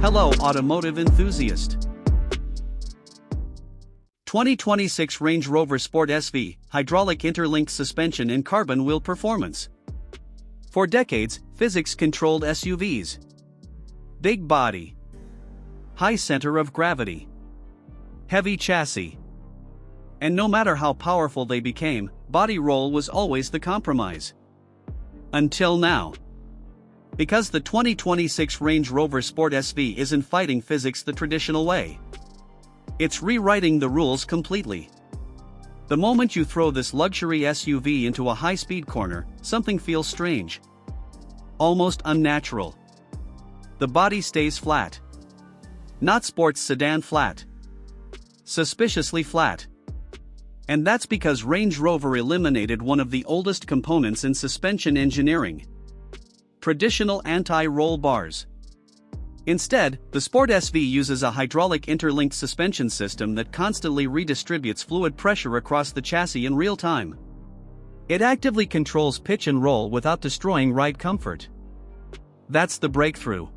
Hello automotive enthusiast. 2026 Range Rover Sport SV, hydraulic interlinked suspension and carbon wheel performance. For decades, physics controlled SUVs. Big body, high center of gravity, heavy chassis. And no matter how powerful they became, body roll was always the compromise. Until now. Because the 2026 Range Rover Sport SV isn't fighting physics the traditional way. It's rewriting the rules completely. The moment you throw this luxury SUV into a high-speed corner, something feels strange. Almost unnatural. The body stays flat. Not sports sedan flat. Suspiciously flat. And that's because Range Rover eliminated one of the oldest components in suspension engineering. Traditional anti-roll bars. Instead, the Sport SV uses a hydraulic interlinked suspension system that constantly redistributes fluid pressure across the chassis in real time. It actively controls pitch and roll without destroying ride comfort. That's the breakthrough.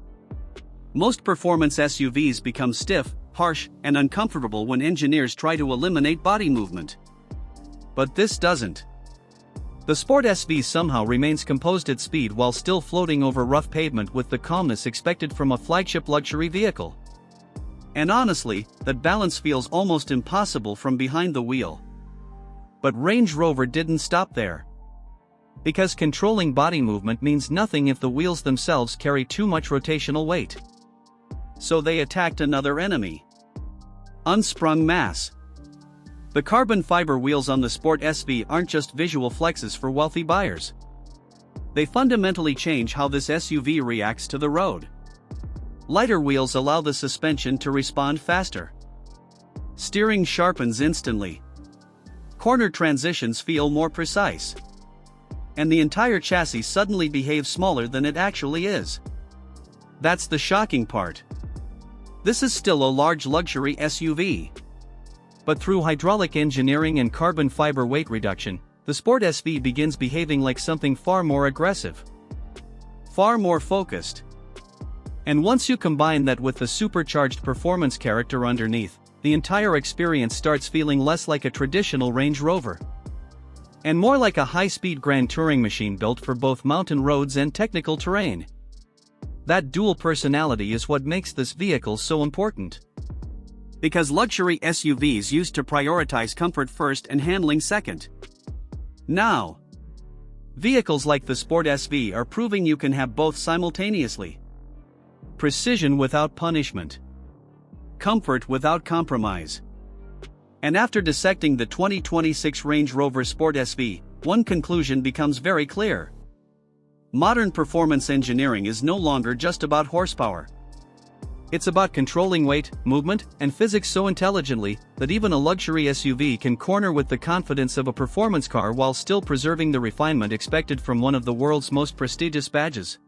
Most performance SUVs become stiff, harsh, and uncomfortable when engineers try to eliminate body movement. But this doesn't. The Sport SV somehow remains composed at speed while still floating over rough pavement with the calmness expected from a flagship luxury vehicle. And honestly, that balance feels almost impossible from behind the wheel. But Range Rover didn't stop there. Because controlling body movement means nothing if the wheels themselves carry too much rotational weight. So they attacked another enemy. Unsprung mass. The carbon fiber wheels on the Sport SV aren't just visual flexes for wealthy buyers. They fundamentally change how this SUV reacts to the road. Lighter wheels allow the suspension to respond faster. Steering sharpens instantly. Corner transitions feel more precise. And the entire chassis suddenly behaves smaller than it actually is. That's the shocking part. This is still a large luxury SUV. But through hydraulic engineering and carbon fiber weight reduction, the Sport SV begins behaving like something far more aggressive. Far more focused. And once you combine that with the supercharged performance character underneath, the entire experience starts feeling less like a traditional Range Rover. And more like a high-speed grand touring machine built for both mountain roads and technical terrain. That dual personality is what makes this vehicle so important. Because luxury SUVs used to prioritize comfort first and handling second. Now, vehicles like the Sport SV are proving you can have both simultaneously. Precision without punishment. Comfort without compromise. And after dissecting the 2026 Range Rover Sport SV, one conclusion becomes very clear. Modern performance engineering is no longer just about horsepower. It's about controlling weight, movement, and physics so intelligently that even a luxury SUV can corner with the confidence of a performance car while still preserving the refinement expected from one of the world's most prestigious badges.